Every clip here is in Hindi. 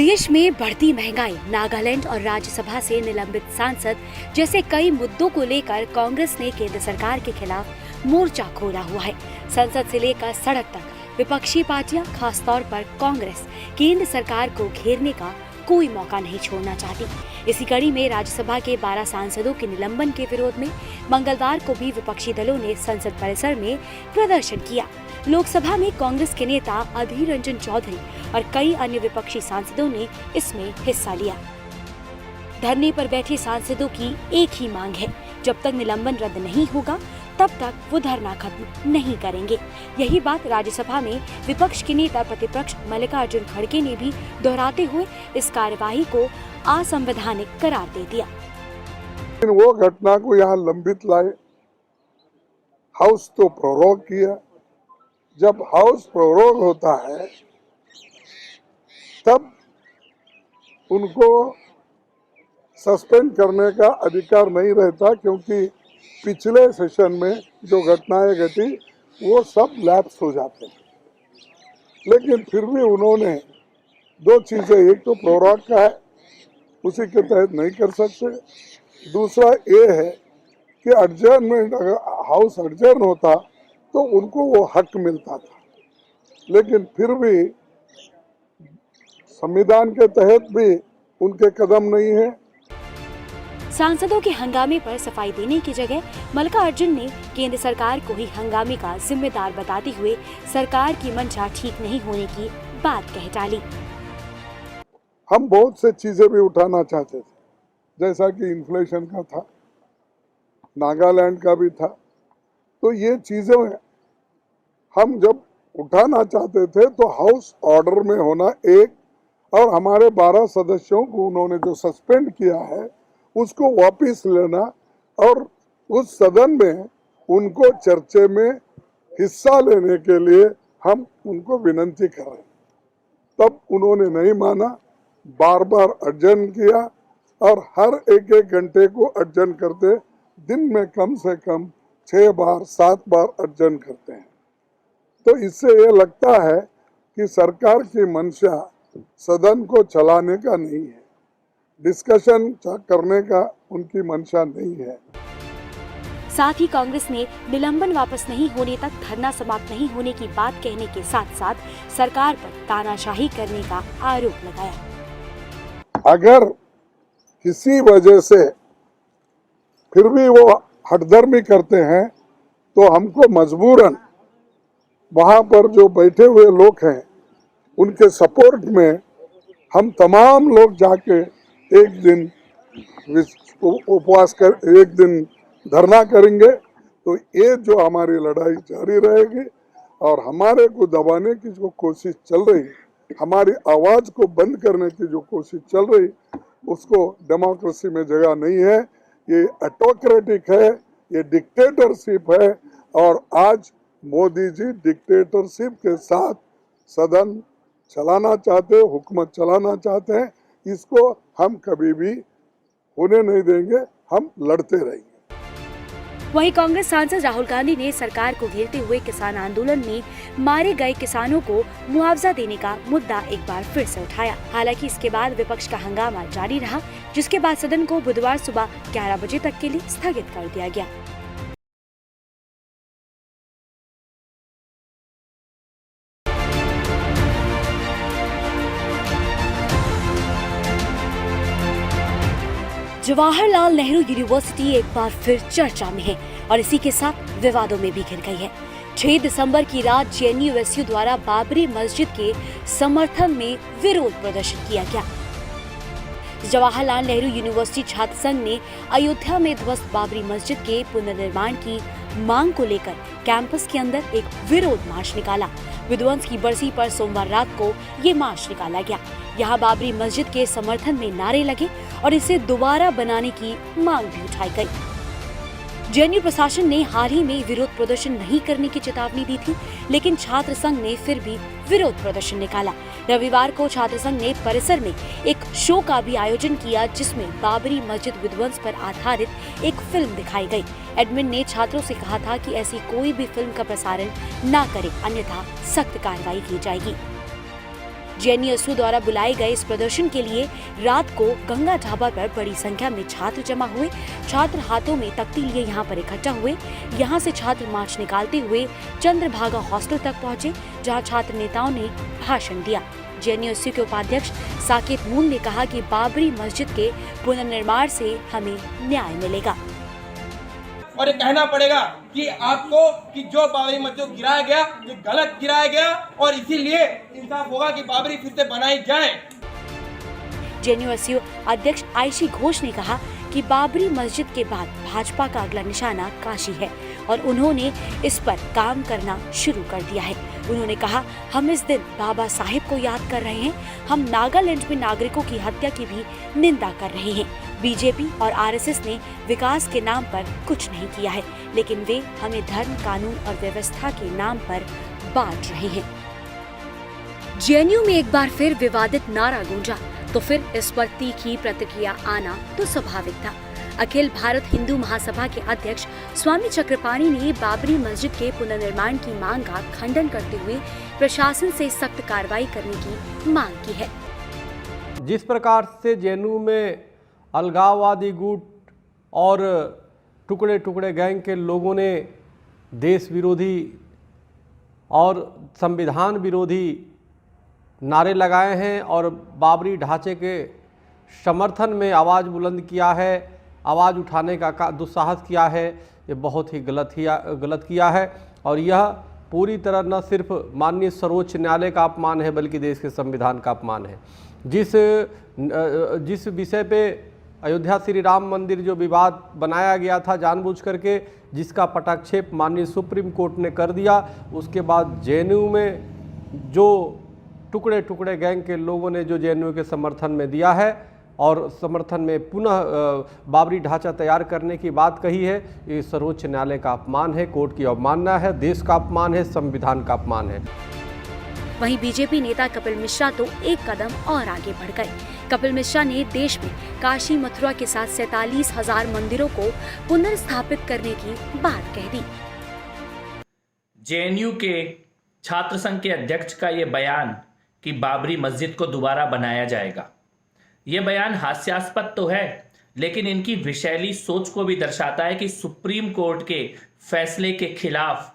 देश में बढ़ती महंगाई, नागालैंड और राज्यसभा से निलंबित सांसद जैसे कई मुद्दों को लेकर कांग्रेस ने केंद्र सरकार के खिलाफ मोर्चा खोला हुआ है। संसद से लेकर सड़क तक विपक्षी पार्टियां, खासतौर पर कांग्रेस, केंद्र सरकार को घेरने का कोई मौका नहीं छोड़ना चाहती। इसी कड़ी में राज्यसभा के 12 सांसदों के निलंबन के विरोध में मंगलवार को भी विपक्षी दलों ने संसद परिसर में प्रदर्शन किया। लोकसभा में कांग्रेस के नेता अधीर रंजन चौधरी और कई अन्य विपक्षी सांसदों ने इसमें हिस्सा लिया। धरने पर बैठे सांसदों की एक ही मांग है, जब तक निलंबन रद्द नहीं होगा तब तक वो धरना खत्म नहीं करेंगे। यही बात राज्यसभा में विपक्ष के नेता प्रतिपक्ष मल्लिकार्जुन खड़गे ने भी दोहराते हुए इस कार्यवाही को असंवैधानिक करार दे दिया। वो घटना को यहाँ लंबित लाए, हाउस तो प्रोरोग किया। जब हाउस प्रोरोग होता है तब उनको सस्पेंड करने का अधिकार नहीं रहता, क्योंकि पिछले सेशन में जो घटनाएं घटी वो सब लैप्स हो जाते हैं। लेकिन फिर भी उन्होंने दो चीजें, एक तो प्रोरोग का है, उसी के तहत नहीं कर सकते। दूसरा ये है कि एडजर्नमेंट, अगर हाउस एडजर्न होता तो उनको वो हक मिलता था। लेकिन फिर भी संविधान के तहत भी उनके कदम नहीं है। सांसदों के हंगामे पर सफाई देने की जगह मल्लिकार्जुन ने केंद्र सरकार को ही हंगामे का जिम्मेदार बताते हुए सरकार की मंशा ठीक नहीं होने की बात कह डाली। हम बहुत से चीजें भी उठाना चाहते थे, जैसा कि इन्फ्लेशन का था, नागालैंड का भी था। तो ये चीजें हम जब उठाना चाहते थे तो हाउस ऑर्डर में होना एक, और हमारे 12 सदस्यों को उन्होंने जो सस्पेंड किया है उसको वापस लेना, और उस सदन में उनको चर्चा में हिस्सा लेने के लिए हम उनको विनती कर रहे हैं। तब उन्होंने नहीं माना, बार बार अर्जन किया, और हर एक घंटे को अर्जन करते, दिन में कम से कम 6 बार 7 बार अर्जन करते हैं। तो इससे ये लगता है कि सरकार की मंशा सदन को चलाने का नहीं है, डिस्कशन करने का उनकी मंशा नहीं है। साथ ही कांग्रेस ने निलंबन वापस नहीं होने तक धरना समाप्त नहीं होने की बात कहने के साथ साथ सरकार पर तानाशाही करने का आरोप लगाया। अगर किसी वजह से फिर भी वो हठधर्मी करते हैं तो हमको मजबूरन वहां पर जो बैठे हुए लोग हैं उनके सपोर्ट में हम तमाम लोग जाके एक दिन उपवास कर, एक दिन धरना करेंगे। तो ये जो हमारी लड़ाई जारी रहेगी, और हमारे को दबाने की जो कोशिश चल रही, हमारी आवाज को बंद करने की जो कोशिश चल रही, उसको डेमोक्रेसी में जगह नहीं है। ये ऑटोक्रेटिक है, ये डिक्टेटरशिप है, और आज मोदी जी डिक्टेटरशिप के साथ सदन चलाना चाहते हैं, हुकूमत चलाना चाहते हैं। इसको हम कभी भी होने नहीं देंगे, हम लड़ते रहेंगे। वहीं कांग्रेस सांसद राहुल गांधी ने सरकार को घेरते हुए किसान आंदोलन में मारे गए किसानों को मुआवजा देने का मुद्दा एक बार फिर से उठाया। हालांकि इसके बाद विपक्ष का हंगामा जारी रहा, जिसके बाद सदन को बुधवार सुबह 11 बजे तक के लिए स्थगित कर दिया गया। जवाहरलाल नेहरू यूनिवर्सिटी एक बार फिर चर्चा में है और इसी के साथ विवादों में भी घिर गई है। 6 दिसंबर की रात जेएनयू द्वारा बाबरी मस्जिद के समर्थन में विरोध प्रदर्शन किया गया। जवाहरलाल नेहरू यूनिवर्सिटी छात्र संघ ने अयोध्या में ध्वस्त बाबरी मस्जिद के पुनर्निर्माण की मांग को लेकर कैंपस के अंदर एक विरोध मार्च निकाला। विध्वंस की बरसी पर सोमवार रात को ये मार्च निकाला गया। यहाँ बाबरी मस्जिद के समर्थन में नारे लगे और इसे दोबारा बनाने की मांग भी उठाई गई। जेएनयू प्रशासन ने हाल ही में विरोध प्रदर्शन नहीं करने की चेतावनी दी थी, लेकिन छात्र संघ ने फिर भी विरोध प्रदर्शन निकाला। रविवार को छात्र संघ ने परिसर में एक शो का भी आयोजन किया, जिसमें बाबरी मस्जिद विध्वंस पर आधारित एक फिल्म दिखाई गई। एडमिन ने छात्रों से कहा था कि ऐसी कोई भी फिल्म का प्रसारण न करें, अन्यथा सख्त कार्रवाई की जाएगी। जेएनयू द्वारा बुलाए गए इस प्रदर्शन के लिए रात को गंगा ढाबा पर बड़ी संख्या में छात्र जमा हुए। छात्र हाथों में तख्ती लिए यहाँ पर इकट्ठा हुए। यहाँ से छात्र मार्च निकालते हुए चंद्रभागा हॉस्टल तक पहुँचे, जहाँ छात्र नेताओं ने भाषण दिया। जेएनयू के उपाध्यक्ष साकेत मून ने कहा कि बाबरी मस्जिद के पुनर्निर्माण से हमें न्याय मिलेगा। और ये कहना पड़ेगा कि आपको कि जो बाबरी मस्जिद गिराया गया ये गलत गिराया गया और इसीलिए इंसाफ होगा कि बाबरी फिर से बनाई जाए। जेएनयू अध्यक्ष आयशी घोष ने कहा कि बाबरी मस्जिद के बाद भाजपा का अगला निशाना काशी है और उन्होंने इस पर काम करना शुरू कर दिया है। उन्होंने कहा, हम इस दिन बाबा साहेब को याद कर रहे हैं। हम नागालैंड में नागरिकों की हत्या की भी निंदा कर रहे हैं। बीजेपी और आरएसएस ने विकास के नाम पर कुछ नहीं किया है, लेकिन वे हमें धर्म, कानून और व्यवस्था के नाम पर बांट रहे हैं। जेएनयू में एक बार फिर विवादित नारा गूंजा तो फिर इस पर तीखी प्रतिक्रिया आना तो स्वाभाविक था। अखिल भारत हिंदू महासभा के अध्यक्ष स्वामी चक्रपाणी ने बाबरी मस्जिद के पुनर्निर्माण की मांग का खंडन करते हुए प्रशासन से सख्त कार्रवाई करने की मांग की है। जिस प्रकार से जेएनयू में अलगाववादी गुट और टुकड़े टुकड़े गैंग के लोगों ने देश विरोधी और संविधान विरोधी नारे लगाए हैं और बाबरी ढांचे के समर्थन में आवाज़ बुलंद किया है, आवाज़ उठाने का दुस्साहस किया है, ये बहुत ही गलत किया है। और यह पूरी तरह न सिर्फ माननीय सर्वोच्च न्यायालय का अपमान है बल्कि देश के संविधान का अपमान है। जिस विषय पे अयोध्या श्री राम मंदिर जो विवाद बनाया गया था जानबूझ करके, जिसका पटाक्षेप माननीय सुप्रीम कोर्ट ने कर दिया, उसके बाद जेएनयू में जो टुकड़े टुकड़े गैंग के लोगों ने जो जेएनयू के समर्थन में दिया है और समर्थन में पुनः बाबरी ढांचा तैयार करने की बात कही है, ये सर्वोच्च न्यायालय का अपमान है, कोर्ट की अवमानना है, देश का अपमान है, संविधान का अपमान है। वहीं बीजेपी नेता कपिल मिश्रा तो एक कदम और आगे बढ़ गए। कपिल मिश्रा ने देश में काशी मथुरा के साथ 47,000 मंदिरों को पुनर्स्थापित करने की बात कह दी। जेएनयू के छात्र संघ के अध्यक्ष का ये बयान कि बाबरी मस्जिद को दोबारा बनाया जाएगा, ये बयान हास्यास्पद तो है, लेकिन इनकी विषैली सोच को भी दर्शाता है कि सुप्रीम कोर्ट के फैसले के खिलाफ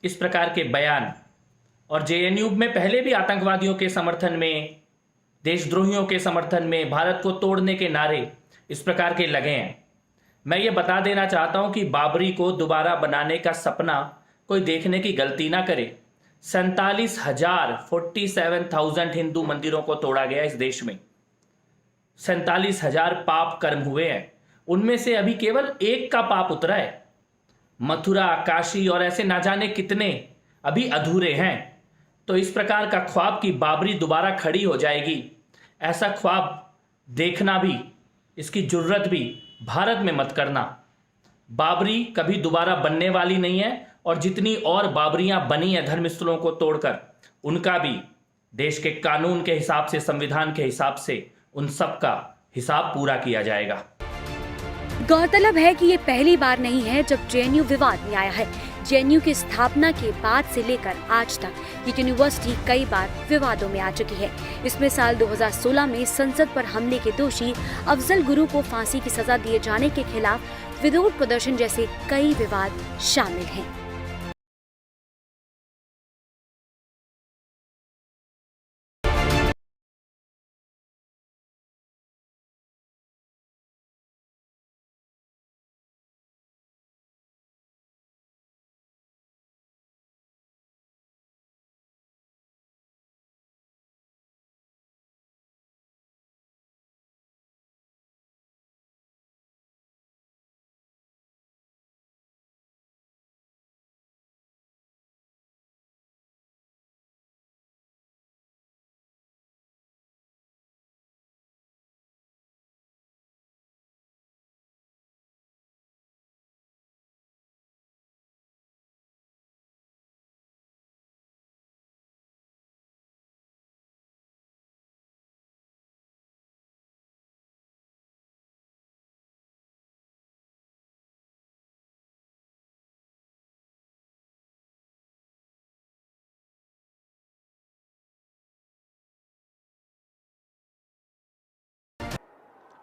इस प्रकार के बयान, और जेएनयू में पहले भी आतंकवादियों के समर्थन में, देशद्रोहियों के समर्थन में, भारत को तोड़ने के नारे इस प्रकार के लगे हैं। मैं ये बता देना चाहता हूं कि बाबरी को दोबारा बनाने का सपना कोई देखने की गलती ना करे। 47,000 हिंदू मंदिरों को तोड़ा गया इस देश में। 47,000 पाप कर्म हुए हैं, उनमें से अभी केवल एक का पाप उतरा है। मथुरा, काशी और ऐसे ना जाने कितने अभी अधूरे हैं। तो इस प्रकार का ख्वाब कि बाबरी दोबारा खड़ी हो जाएगी, ऐसा ख्वाब देखना भी, इसकी जुर्रत भी भारत में मत करना। बाबरी कभी दोबारा बनने वाली नहीं है और जितनी और बाबरियां बनी हैं धर्मस्थलों को तोड़कर, उनका भी देश के कानून के हिसाब से, संविधान के हिसाब से उन सब का हिसाब पूरा किया जाएगा। गौरतलब है कि ये पहली बार नहीं है जब जेएनयू विवाद में आया है। जेएनयू की स्थापना के बाद से लेकर आज तक ये यूनिवर्सिटी कई बार विवादों में आ चुकी है। इसमें साल 2016 में संसद पर हमले के दोषी अफजल गुरु को फांसी की सजा दिए जाने के खिलाफ विरोध प्रदर्शन जैसे कई विवाद शामिल हैं।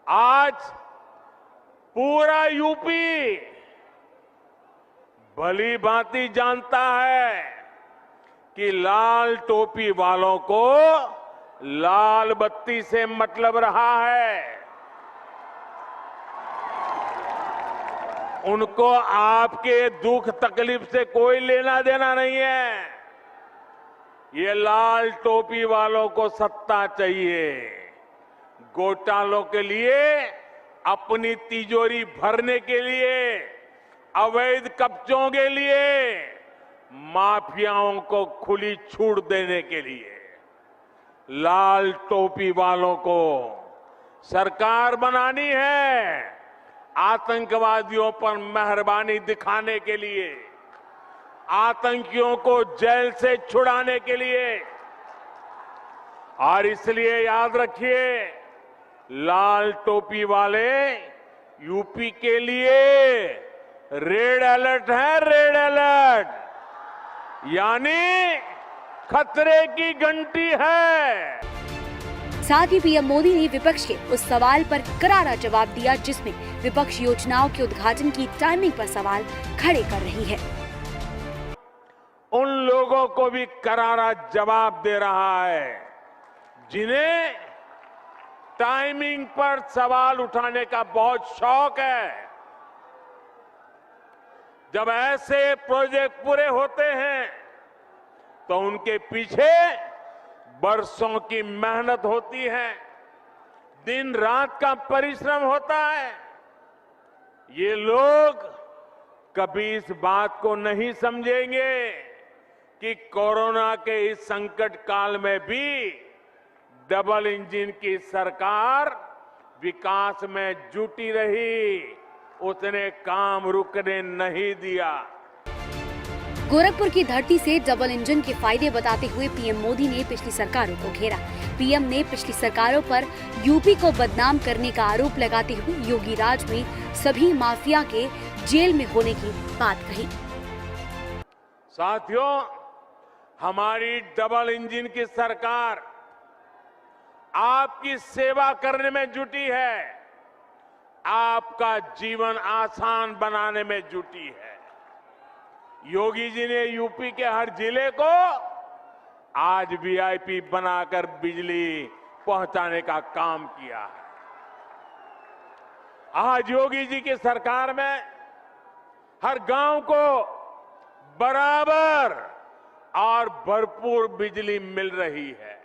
आज पूरा यूपी भली भांति जानता है कि लाल टोपी वालों को लाल बत्ती से मतलब रहा है। उनको आपके दुख तकलीफ से कोई लेना देना नहीं है। ये लाल टोपी वालों को सत्ता चाहिए। घोटालों के लिए, अपनी तिजोरी भरने के लिए, अवैध कब्जों के लिए, माफियाओं को खुली छूट देने के लिए लाल टोपी वालों को सरकार बनानी है। आतंकवादियों पर मेहरबानी दिखाने के लिए, आतंकियों को जेल से छुड़ाने के लिए। और इसलिए याद रखिए, लाल टोपी वाले यूपी के लिए रेड अलर्ट है, रेड अलर्ट, यानी खतरे की घंटी है। साथ ही पीएम मोदी ने विपक्ष के उस सवाल पर करारा जवाब दिया जिसमें विपक्ष योजनाओं के उद्घाटन की टाइमिंग पर सवाल खड़े कर रही है। उन लोगों को भी करारा जवाब दे रहा है जिन्हें टाइमिंग पर सवाल उठाने का बहुत शौक है। जब ऐसे प्रोजेक्ट पूरे होते हैं तो उनके पीछे बरसों की मेहनत होती है, दिन रात का परिश्रम होता है। ये लोग कभी इस बात को नहीं समझेंगे कि कोरोना के इस संकट काल में भी डबल इंजन की सरकार विकास में जुटी रही, उसने काम रुकने नहीं दिया। गोरखपुर की धरती से डबल इंजन के फायदे बताते हुए पीएम मोदी ने पिछली सरकारों को घेरा। पीएम ने पिछली सरकारों पर यूपी को बदनाम करने का आरोप लगाते हुए योगी राज में सभी माफिया के जेल में होने की बात कही। साथियों, हमारी डबल इंजन की सरकार आपकी सेवा करने में जुटी है, आपका जीवन आसान बनाने में जुटी है। योगी जी ने यूपी के हर जिले को आज वीआईपी बनाकर बिजली पहुंचाने का काम किया है। आज योगी जी की सरकार में हर गांव को बराबर और भरपूर बिजली मिल रही है।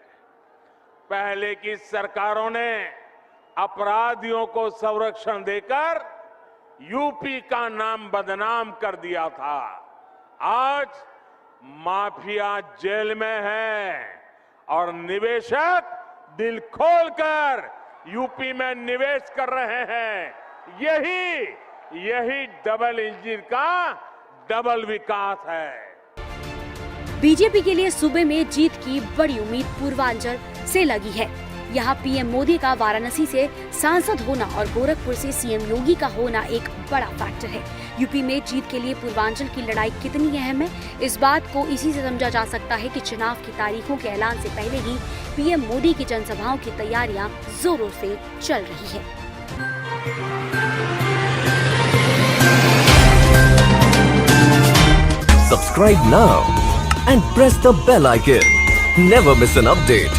पहले की सरकारों ने अपराधियों को संरक्षण देकर यूपी का नाम बदनाम कर दिया था। आज माफिया जेल में है और निवेशक दिल खोलकर यूपी में निवेश कर रहे हैं। यही डबल इंजन का डबल विकास है। बीजेपी के लिए सूबे में जीत की बड़ी उम्मीद पूर्वांचल से लगी है। यहाँ पीएम मोदी का वाराणसी से सांसद होना और गोरखपुर से सीएम योगी का होना एक बड़ा फैक्टर है। यूपी में जीत के लिए पूर्वांचल की लड़ाई कितनी अहम है, इस बात को इसी से समझा जा सकता है कि चुनाव की तारीखों के ऐलान से पहले ही पीएम मोदी की जनसभाओं की तैयारियां जोरों से चल रही है। Subscribe now and press the bell icon. Never miss an update.